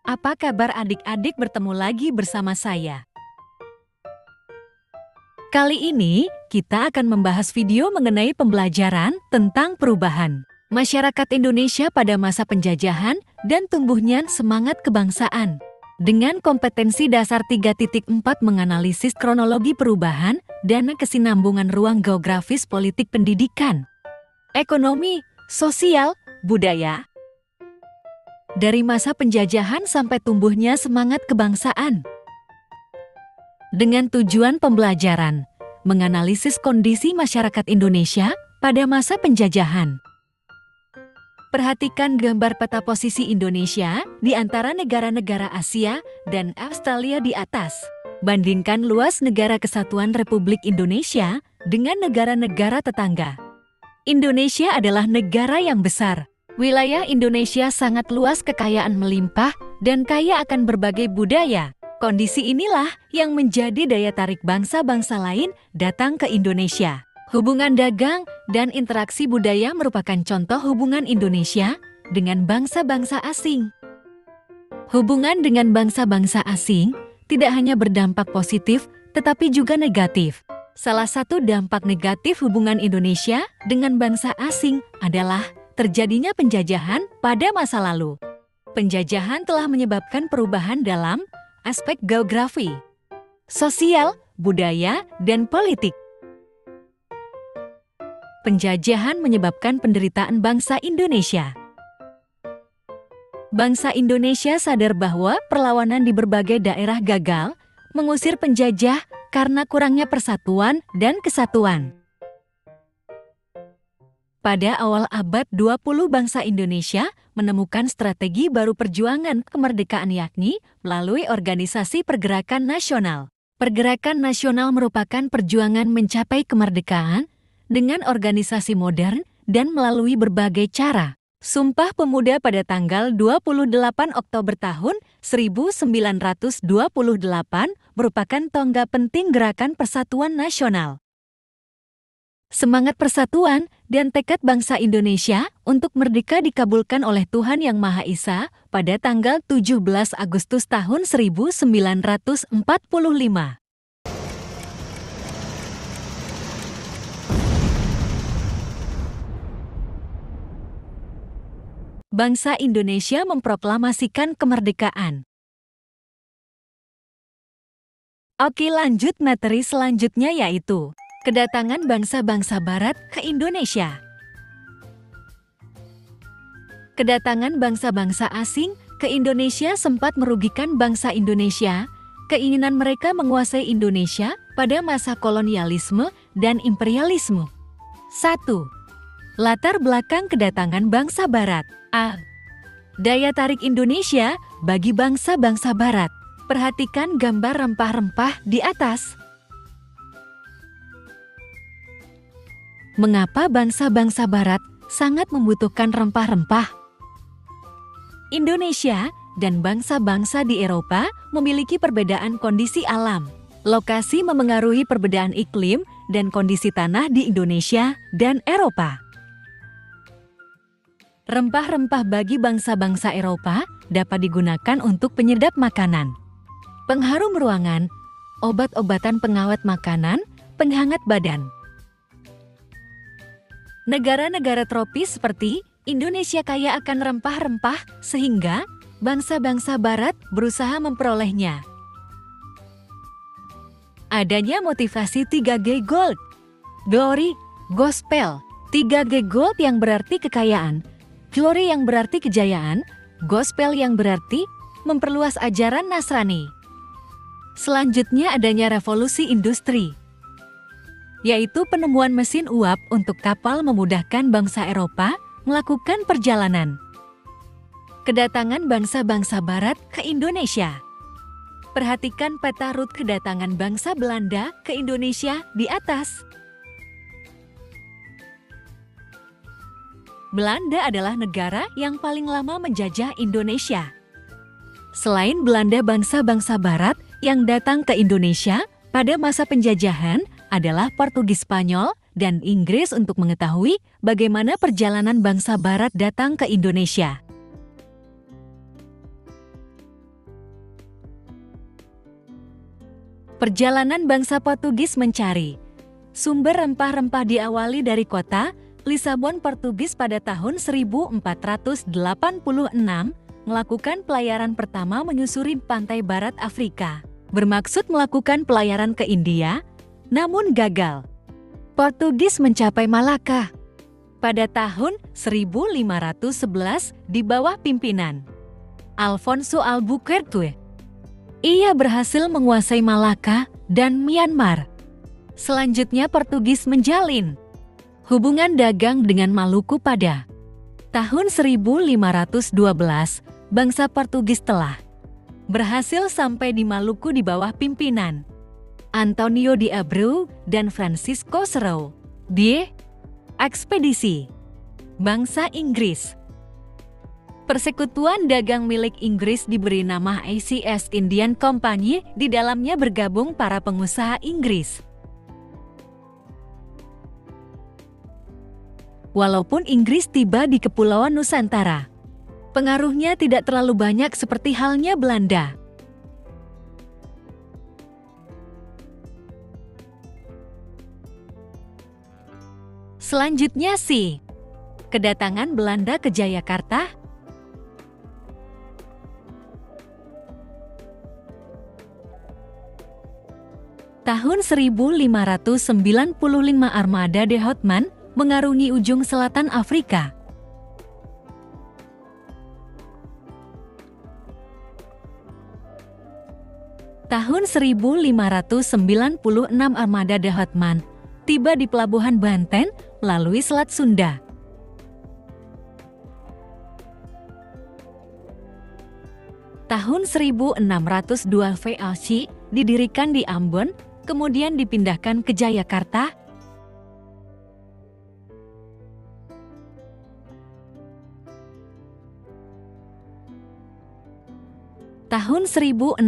Apa kabar adik-adik, bertemu lagi bersama saya. Kali ini, kita akan membahas video mengenai pembelajaran tentang perubahan masyarakat Indonesia pada masa penjajahan dan tumbuhnya semangat kebangsaan. Dengan kompetensi dasar 3.4 menganalisis kronologi perubahan dan kesinambungan ruang geografis politik pendidikan, ekonomi, sosial, budaya. Dari masa penjajahan sampai tumbuhnya semangat kebangsaan. Dengan tujuan pembelajaran, menganalisis kondisi masyarakat Indonesia pada masa penjajahan. Perhatikan gambar peta posisi Indonesia di antara negara-negara Asia dan Australia di atas. Bandingkan luas negara kesatuan Republik Indonesia dengan negara-negara tetangga. Indonesia adalah negara yang besar. Wilayah Indonesia sangat luas, kekayaan melimpah, dan kaya akan berbagai budaya. Kondisi inilah yang menjadi daya tarik bangsa-bangsa lain datang ke Indonesia. Hubungan dagang dan interaksi budaya merupakan contoh hubungan Indonesia dengan bangsa-bangsa asing. Hubungan dengan bangsa-bangsa asing tidak hanya berdampak positif, tetapi juga negatif. Salah satu dampak negatif hubungan Indonesia dengan bangsa asing adalah terjadinya penjajahan pada masa lalu. Penjajahan telah menyebabkan perubahan dalam aspek geografi, sosial, budaya, dan politik. Penjajahan menyebabkan penderitaan bangsa Indonesia. Bangsa Indonesia sadar bahwa perlawanan di berbagai daerah gagal mengusir penjajah karena kurangnya persatuan dan kesatuan. Pada awal abad 20, bangsa Indonesia menemukan strategi baru perjuangan kemerdekaan, yakni melalui organisasi pergerakan nasional. Pergerakan nasional merupakan perjuangan mencapai kemerdekaan dengan organisasi modern dan melalui berbagai cara. Sumpah Pemuda pada tanggal 28 Oktober tahun 1928 merupakan tonggak penting gerakan persatuan nasional. Semangat persatuan dan tekad bangsa Indonesia untuk merdeka dikabulkan oleh Tuhan Yang Maha Esa pada tanggal 17 Agustus tahun 1945. Bangsa Indonesia memproklamasikan kemerdekaan. Oke, lanjut materi selanjutnya, yaitu kedatangan bangsa-bangsa Barat ke Indonesia. Kedatangan bangsa-bangsa asing ke Indonesia sempat merugikan bangsa Indonesia. Keinginan mereka menguasai Indonesia pada masa kolonialisme dan imperialisme. 1. Latar belakang kedatangan bangsa Barat. A. Daya tarik Indonesia bagi bangsa-bangsa Barat. Perhatikan gambar rempah-rempah di atas. Mengapa bangsa-bangsa Barat sangat membutuhkan rempah-rempah? Indonesia dan bangsa-bangsa di Eropa memiliki perbedaan kondisi alam. Lokasi memengaruhi perbedaan iklim dan kondisi tanah di Indonesia dan Eropa. Rempah-rempah bagi bangsa-bangsa Eropa dapat digunakan untuk penyedap makanan, pengharum ruangan, obat-obatan pengawet makanan, penghangat badan. Negara-negara tropis seperti Indonesia kaya akan rempah-rempah sehingga bangsa-bangsa Barat berusaha memperolehnya. Adanya motivasi 3G Gold, Glory, Gospel. 3G Gold yang berarti kekayaan, Glory yang berarti kejayaan, Gospel yang berarti memperluas ajaran Nasrani. Selanjutnya adanya revolusi industri, yaitu penemuan mesin uap untuk kapal memudahkan bangsa Eropa melakukan perjalanan. Kedatangan bangsa-bangsa Barat ke Indonesia. Perhatikan peta rut kedatangan bangsa Belanda ke Indonesia di atas. Belanda adalah negara yang paling lama menjajah Indonesia. Selain Belanda, bangsa-bangsa Barat yang datang ke Indonesia pada masa penjajahan adalah Portugis, Spanyol, dan Inggris. Untuk mengetahui bagaimana perjalanan bangsa Barat datang ke Indonesia, Perjalanan bangsa Portugis mencari sumber rempah-rempah diawali dari kota Lisabon, Portugis pada tahun 1486 melakukan pelayaran pertama menyusuri pantai barat Afrika. Bermaksud melakukan pelayaran ke India, namun gagal. Portugis mencapai Malaka pada tahun 1511 di bawah pimpinan Alfonso Albuquerque. Ia berhasil menguasai Malaka dan Myanmar. Selanjutnya Portugis menjalin hubungan dagang dengan Maluku pada tahun 1512. Bangsa Portugis telah berhasil sampai di Maluku di bawah pimpinan Antonio de Abreu dan Francisco Serrao di ekspedisi bangsa Inggris. Persekutuan dagang milik Inggris diberi nama ACS Indian Company, di dalamnya bergabung para pengusaha Inggris. Walaupun Inggris tiba di Kepulauan Nusantara, pengaruhnya tidak terlalu banyak seperti halnya Belanda. Selanjutnya kedatangan Belanda ke Jayakarta. Tahun 1595 armada de Houtman mengarungi ujung selatan Afrika. Tahun 1596 armada de Houtman tiba di pelabuhan Banten melalui Selat Sunda. Tahun 1602 VOC didirikan di Ambon, kemudian dipindahkan ke Jayakarta. Tahun 1619,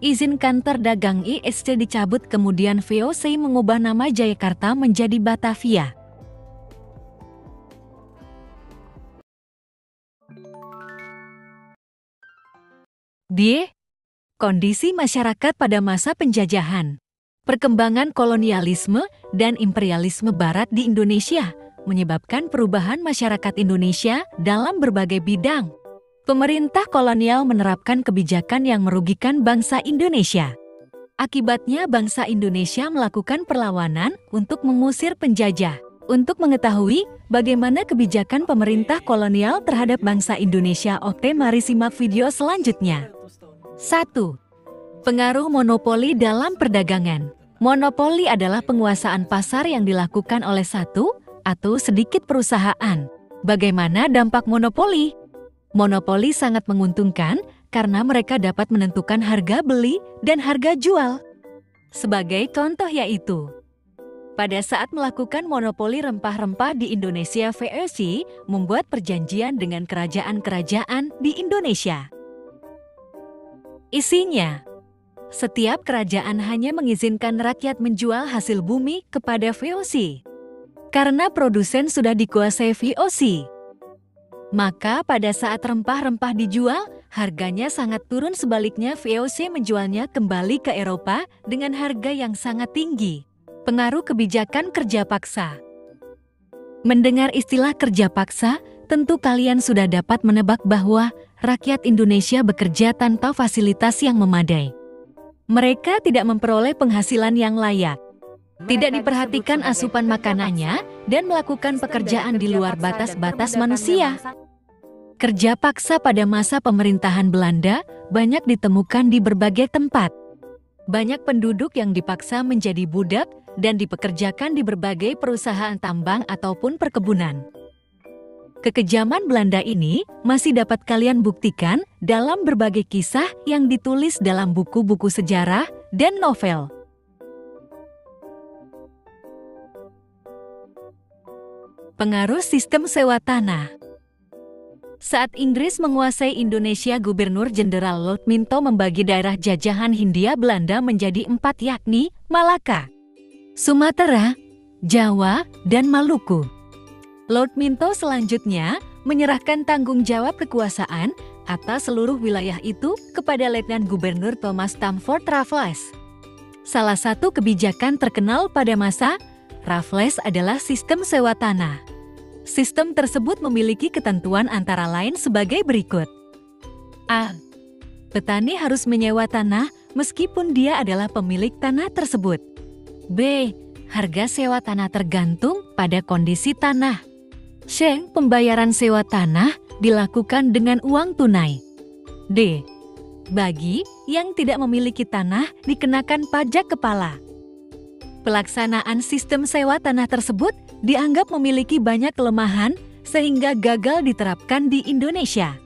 izin kantor dagang ISC dicabut, kemudian VOC mengubah nama Jayakarta menjadi Batavia. Kondisi masyarakat pada masa penjajahan. Perkembangan kolonialisme dan imperialisme Barat di Indonesia menyebabkan perubahan masyarakat Indonesia dalam berbagai bidang. Pemerintah kolonial menerapkan kebijakan yang merugikan bangsa Indonesia. Akibatnya bangsa Indonesia melakukan perlawanan untuk mengusir penjajah. Untuk mengetahui bagaimana kebijakan pemerintah kolonial terhadap bangsa Indonesia, oke, mari simak video selanjutnya. 1. Pengaruh monopoli dalam perdagangan. Monopoli adalah penguasaan pasar yang dilakukan oleh satu atau sedikit perusahaan. Bagaimana dampak monopoli? Monopoli sangat menguntungkan karena mereka dapat menentukan harga beli dan harga jual. Sebagai contoh yaitu, pada saat melakukan monopoli rempah-rempah di Indonesia, VOC membuat perjanjian dengan kerajaan-kerajaan di Indonesia. Isinya, setiap kerajaan hanya mengizinkan rakyat menjual hasil bumi kepada VOC. Karena produsen sudah dikuasai VOC, maka pada saat rempah-rempah dijual, harganya sangat turun. Sebaliknya, VOC menjualnya kembali ke Eropa dengan harga yang sangat tinggi. Pengaruh kebijakan kerja paksa. Mendengar istilah kerja paksa, tentu kalian sudah dapat menebak bahwa rakyat Indonesia bekerja tanpa fasilitas yang memadai. Mereka tidak memperoleh penghasilan yang layak, tidak diperhatikan asupan makanannya, dan melakukan pekerjaan di luar batas-batas manusia. Kerja paksa pada masa pemerintahan Belanda banyak ditemukan di berbagai tempat. Banyak penduduk yang dipaksa menjadi budak dan dipekerjakan di berbagai perusahaan tambang ataupun perkebunan. Kekejaman Belanda ini masih dapat kalian buktikan dalam berbagai kisah yang ditulis dalam buku-buku sejarah dan novel. Pengaruh sistem sewa tanah. Saat Inggris menguasai Indonesia, Gubernur Jenderal Lord Minto membagi daerah jajahan Hindia Belanda menjadi 4, yakni Malaka, Sumatera, Jawa, dan Maluku. Lord Minto selanjutnya menyerahkan tanggung jawab kekuasaan atas seluruh wilayah itu kepada Letnan Gubernur Thomas Stamford Raffles. Salah satu kebijakan terkenal pada masa Raffles adalah sistem sewa tanah. Sistem tersebut memiliki ketentuan antara lain sebagai berikut. A. Petani harus menyewa tanah meskipun dia adalah pemilik tanah tersebut. B. Harga sewa tanah tergantung pada kondisi tanah. C. Pembayaran sewa tanah dilakukan dengan uang tunai. D. Bagi yang tidak memiliki tanah dikenakan pajak kepala. Pelaksanaan sistem sewa tanah tersebut dianggap memiliki banyak kelemahan sehingga gagal diterapkan di Indonesia.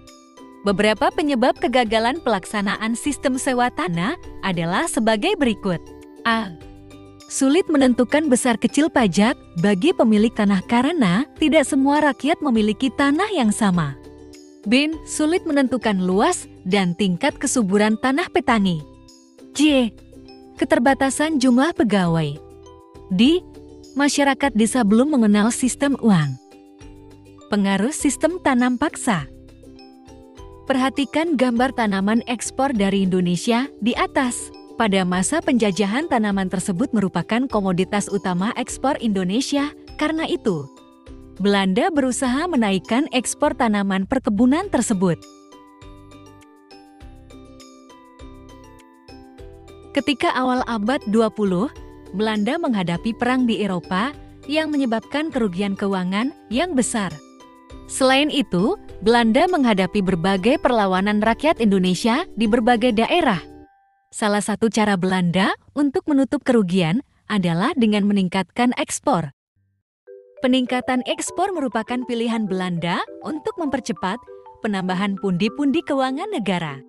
Beberapa penyebab kegagalan pelaksanaan sistem sewa tanah adalah sebagai berikut. A. Sulit menentukan besar kecil pajak bagi pemilik tanah karena tidak semua rakyat memiliki tanah yang sama. B. Sulit menentukan luas dan tingkat kesuburan tanah petani. C. Keterbatasan jumlah pegawai. D. Masyarakat desa belum mengenal sistem uang. Pengaruh sistem tanam paksa. Perhatikan gambar tanaman ekspor dari Indonesia di atas. Pada masa penjajahan, tanaman tersebut merupakan komoditas utama ekspor Indonesia. Karena itu, Belanda berusaha menaikkan ekspor tanaman perkebunan tersebut. Ketika awal abad 20, Belanda menghadapi perang di Eropa yang menyebabkan kerugian keuangan yang besar. Selain itu, Belanda menghadapi berbagai perlawanan rakyat Indonesia di berbagai daerah. Salah satu cara Belanda untuk menutup kerugian adalah dengan meningkatkan ekspor. Peningkatan ekspor merupakan pilihan Belanda untuk mempercepat penambahan pundi-pundi keuangan negara.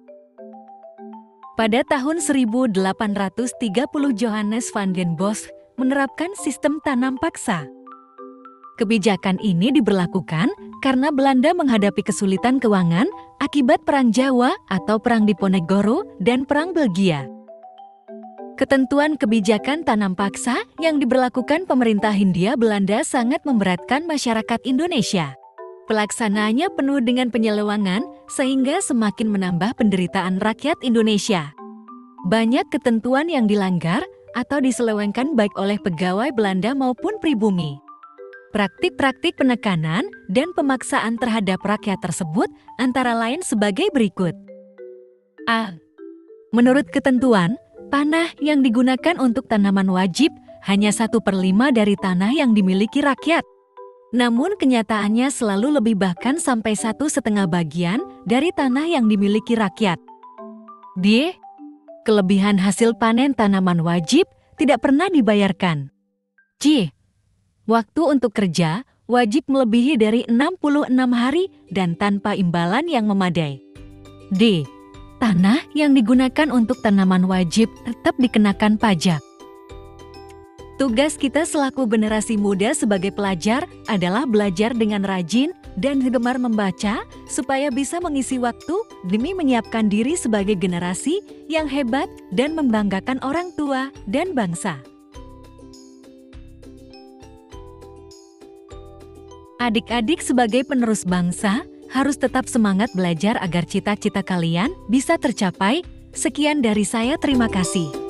Pada tahun 1830, Johannes van den Bosch menerapkan sistem tanam paksa. Kebijakan ini diberlakukan karena Belanda menghadapi kesulitan keuangan akibat Perang Jawa atau Perang Diponegoro dan Perang Belgia. Ketentuan kebijakan tanam paksa yang diberlakukan pemerintah Hindia Belanda sangat memberatkan masyarakat Indonesia. Pelaksanaannya penuh dengan penyelewengan sehingga semakin menambah penderitaan rakyat Indonesia. Banyak ketentuan yang dilanggar atau diselewengkan baik oleh pegawai Belanda maupun pribumi. Praktik-praktik penekanan dan pemaksaan terhadap rakyat tersebut antara lain sebagai berikut. A. Menurut ketentuan, tanah yang digunakan untuk tanaman wajib hanya 1/5 dari tanah yang dimiliki rakyat. Namun kenyataannya selalu lebih bahkan sampai 1,5 bagian dari tanah yang dimiliki rakyat. D. Kelebihan hasil panen tanaman wajib tidak pernah dibayarkan. C. Waktu untuk kerja wajib melebihi dari 66 hari dan tanpa imbalan yang memadai. D. Tanah yang digunakan untuk tanaman wajib tetap dikenakan pajak. Tugas kita selaku generasi muda sebagai pelajar adalah belajar dengan rajin dan gemar membaca supaya bisa mengisi waktu demi menyiapkan diri sebagai generasi yang hebat dan membanggakan orang tua dan bangsa. Adik-adik sebagai penerus bangsa harus tetap semangat belajar agar cita-cita kalian bisa tercapai. Sekian dari saya, terima kasih.